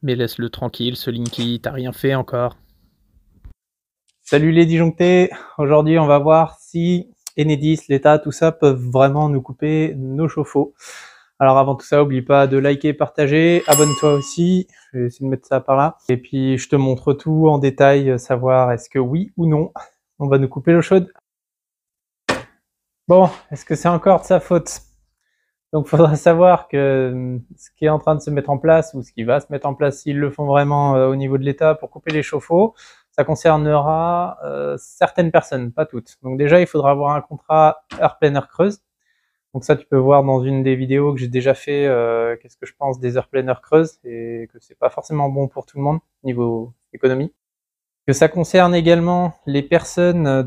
Mais laisse-le tranquille, ce Linky, t'as rien fait encore. Salut les disjonctés, aujourd'hui on va voir si Enedis, l'État, tout ça peuvent vraiment nous couper nos chauffe-eau. Alors avant tout ça, oublie pas de liker, partager, abonne-toi aussi, je vais essayer de mettre ça par là. Et puis je te montre tout en détail, savoir est-ce que oui ou non, on va nous couper l'eau chaude. Bon, est-ce que c'est encore de sa faute? Donc il faudra savoir que ce qui est en train de se mettre en place, ou ce qui va se mettre en place s'ils le font vraiment au niveau de l'État pour couper les chauffe-eau, ça concernera certaines personnes, pas toutes. Donc déjà, il faudra avoir un contrat heure pleine, heure creuse. Donc ça, tu peux voir dans une des vidéos que j'ai déjà fait, qu'est-ce que je pense des heures pleines, heure creuse, et que c'est pas forcément bon pour tout le monde, niveau économie. Que ça concerne également les personnes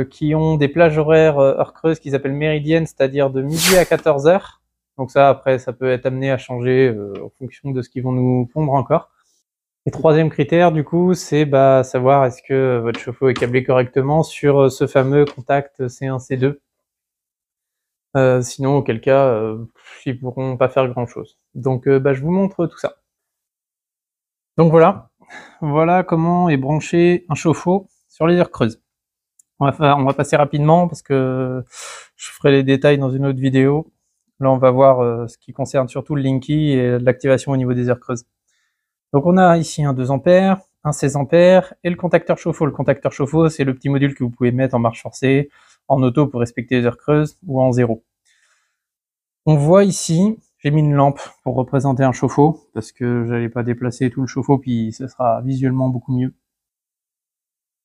qui ont des plages horaires heure creuse qu'ils appellent méridiennes, c'est-à-dire de midi à 14 heures. Donc ça, après, ça peut être amené à changer en fonction de ce qu'ils vont nous pondre encore. Et troisième critère, du coup, c'est savoir est-ce que votre chauffe-eau est câblé correctement sur ce fameux contact C1, C2. Sinon, auquel cas, ils pourront pas faire grand-chose. Donc, je vous montre tout ça. Donc voilà comment est branché un chauffe-eau sur les heures creuses. On va passer rapidement parce que je ferai les détails dans une autre vidéo. Là, on va voir ce qui concerne surtout le Linky et l'activation au niveau des heures creuses. Donc on a ici un 2 ampères, un 16 ampères et le contacteur chauffe-eau. Le contacteur chauffe-eau, c'est le petit module que vous pouvez mettre en marche forcée, en auto pour respecter les heures creuses ou en zéro. On voit ici, j'ai mis une lampe pour représenter un chauffe-eau parce que j'allais pas déplacer tout le chauffe-eau puis ce sera visuellement beaucoup mieux.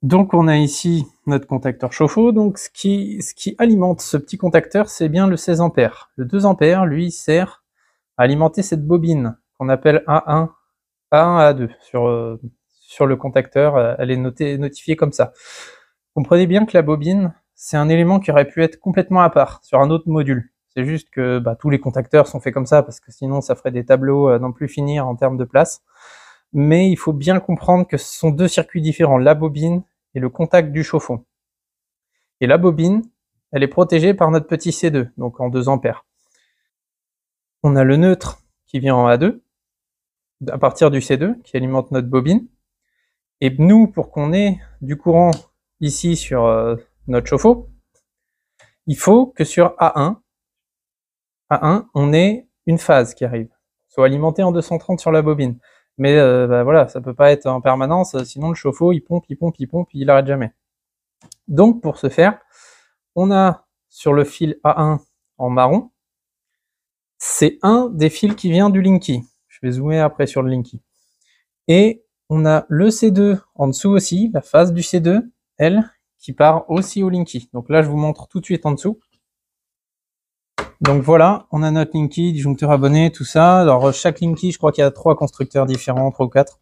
Donc on a ici notre contacteur chauffe-eau. Donc ce qui alimente ce petit contacteur, c'est bien le 16 ampères. Le 2 ampères, lui, sert à alimenter cette bobine qu'on appelle A1, A1, A2 sur le contacteur. Elle est notifiée comme ça. Comprenez bien que la bobine, c'est un élément qui aurait pu être complètement à part sur un autre module. C'est juste que tous les contacteurs sont faits comme ça parce que sinon ça ferait des tableaux à n'en plus finir en termes de place. Mais il faut bien comprendre que ce sont deux circuits différents, la bobine et le contact du chauffe-eau. Et la bobine, elle est protégée par notre petit C2, donc en 2 ampères. On a le neutre qui vient en A2, à partir du C2, qui alimente notre bobine. Et nous, pour qu'on ait du courant ici sur notre chauffe-eau, il faut que sur A1, on ait une phase qui arrive, soit alimentée en 230 sur la bobine. Mais voilà, ça peut pas être en permanence, sinon le chauffe-eau, il pompe, il arrête jamais. Donc pour ce faire, on a sur le fil A1 en marron, c'est un des fils qui vient du Linky. Je vais zoomer après sur le Linky. Et on a le C2 en dessous aussi, la phase du C2, elle, qui part aussi au Linky. Donc là, je vous montre tout de suite en dessous. Donc voilà, on a notre Linky, disjoncteur abonné, tout ça. Alors chaque Linky, je crois qu'il y a 3 constructeurs différents, 3 ou 4.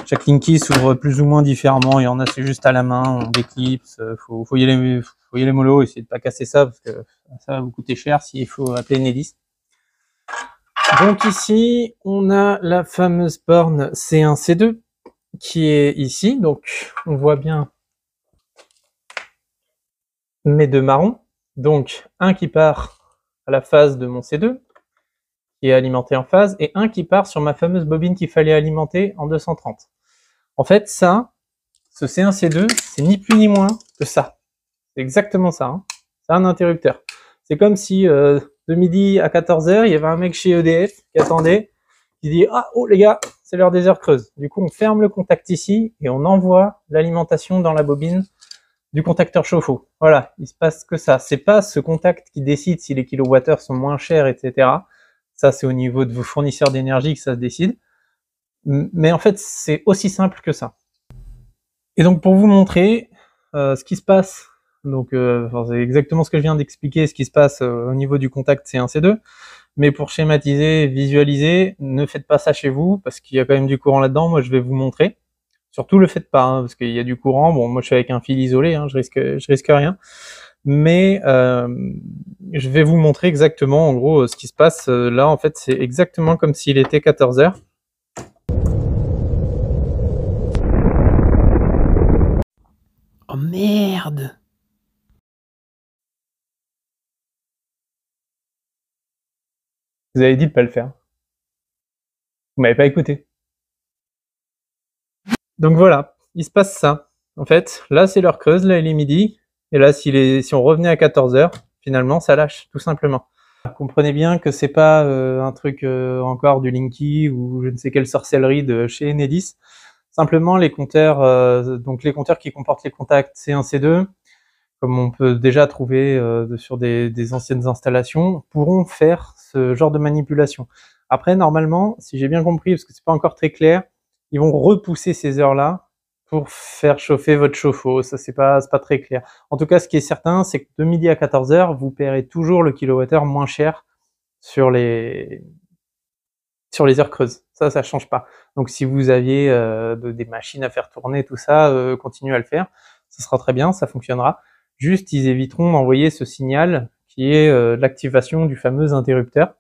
Chaque Linky s'ouvre plus ou moins différemment. Il y en a, c'est juste à la main, on déclipse. Faut y aller mollo, essayer de pas casser ça parce que ça va vous coûter cher s'il faut appeler Enedis. Donc ici, on a la fameuse borne C1, C2 qui est ici. Donc on voit bien mes deux marrons. Donc un qui part à la phase de mon C2, qui est alimenté en phase, et un qui part sur ma fameuse bobine qu'il fallait alimenter en 230. En fait, ça, ce C1, C2, c'est ni plus ni moins que ça. C'est exactement ça. Hein. C'est un interrupteur. C'est comme si de midi à 14h, il y avait un mec chez EDF qui attendait, qui dit « Ah, oh les gars, c'est l'heure des heures creuses ». Du coup, on ferme le contact ici et on envoie l'alimentation dans la bobine du contacteur chauffe-eau. Voilà, il se passe que ça. C'est pas ce contact qui décide si les kilowattheures sont moins chers, etc. Ça, c'est au niveau de vos fournisseurs d'énergie que ça se décide. Mais en fait, c'est aussi simple que ça. Et donc, pour vous montrer ce qui se passe, donc c'est exactement ce que je viens d'expliquer, ce qui se passe au niveau du contact C1, C2, mais pour schématiser, visualiser, ne faites pas ça chez vous, parce qu'il y a quand même du courant là-dedans. Moi, je vais vous montrer. Surtout le faites pas, hein, parce qu'il y a du courant. Bon, moi je suis avec un fil isolé, hein, je risque rien. Mais je vais vous montrer exactement, en gros, ce qui se passe. Là, en fait, c'est exactement comme s'il était 14h. Oh merde! Vous avez dit de pas le faire. Vous m'avez pas écouté. Donc voilà, il se passe ça. En fait, là c'est l'heure creuse, là il est midi, et là si on revenait à 14 h, finalement ça lâche, tout simplement. Comprenez bien que c'est pas un truc encore du Linky ou je ne sais quelle sorcellerie de chez Enedis. Simplement les compteurs, donc les compteurs qui comportent les contacts C1, C2, comme on peut déjà trouver sur des anciennes installations, pourront faire ce genre de manipulation. Après, normalement, si j'ai bien compris, parce que c'est pas encore très clair, ils vont repousser ces heures-là pour faire chauffer votre chauffe-eau. Ça, c'est pas très clair. En tout cas, ce qui est certain, c'est que de midi à 14 h, vous paierez toujours le kilowattheure moins cher sur les heures creuses. Ça change pas. Donc si vous aviez des machines à faire tourner, tout ça, continuez à le faire. Ça sera très bien, ça fonctionnera. Juste, ils éviteront d'envoyer ce signal qui est l'activation du fameux interrupteur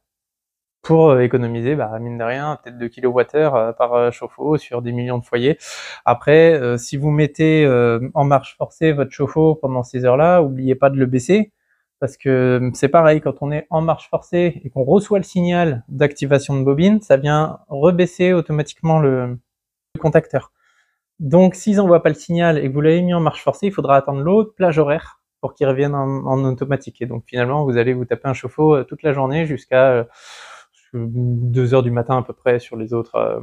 pour économiser, mine de rien, peut-être 2 kWh par chauffe-eau sur des millions de foyers. Après, si vous mettez en marche forcée votre chauffe-eau pendant ces heures-là, n'oubliez pas de le baisser, parce que c'est pareil, quand on est en marche forcée et qu'on reçoit le signal d'activation de bobine, ça vient rebaisser automatiquement le contacteur. Donc s'ils n'envoient pas le signal et que vous l'avez mis en marche forcée, il faudra attendre l'autre plage horaire pour qu'il revienne en automatique. Et donc finalement, vous allez vous taper un chauffe-eau toute la journée jusqu'à 2 h du matin à peu près sur les autres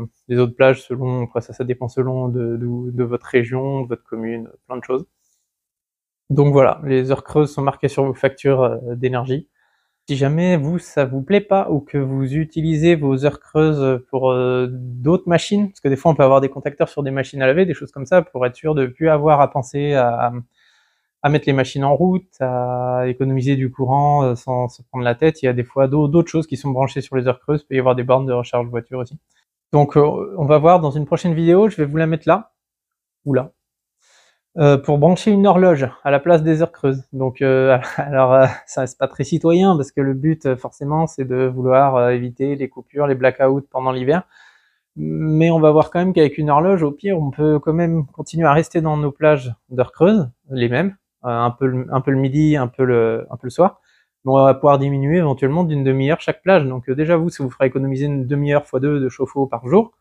plages, selon, après ça dépend selon de votre région, de votre commune, plein de choses. Donc voilà, les heures creuses sont marquées sur vos factures d'énergie. Si jamais ça vous plaît pas ou que vous utilisez vos heures creuses pour d'autres machines, parce que des fois on peut avoir des contacteurs sur des machines à laver, des choses comme ça, pour être sûr de ne plus avoir à penser à mettre les machines en route, à économiser du courant sans se prendre la tête. Il y a des fois d'autres choses qui sont branchées sur les heures creuses, il peut y avoir des bornes de recharge voiture aussi. Donc on va voir dans une prochaine vidéo, je vais vous la mettre là, ou là, pour brancher une horloge à la place des heures creuses. Donc alors ça c'est pas très citoyen parce que le but forcément c'est de vouloir éviter les coupures, les blackouts pendant l'hiver. Mais on va voir quand même qu'avec une horloge, au pire, on peut quand même continuer à rester dans nos plages d'heures creuses, les mêmes, un peu le midi, un peu le soir. Mais on va pouvoir diminuer éventuellement d'une demi-heure chaque plage. Donc déjà vous, ça vous fera économiser une demi-heure x 2 de chauffe-eau par jour.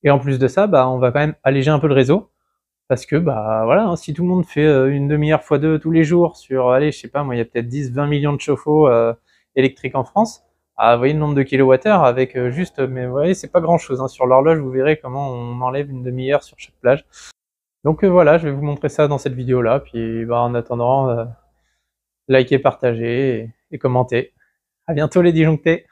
Et en plus de ça, on va quand même alléger un peu le réseau. Parce que voilà, hein, si tout le monde fait une demi-heure x 2 tous les jours sur, allez, je sais pas, moi il y a peut-être 10-20 millions de chauffe-eau électriques en France, vous voyez le nombre de kilowattheures avec juste, mais vous voyez, c'est pas grand chose, hein. Sur l'horloge, vous verrez comment on enlève une demi-heure sur chaque plage. Donc voilà, je vais vous montrer ça dans cette vidéo-là, puis en attendant, likez, partagez et commentez. À bientôt les disjonctés.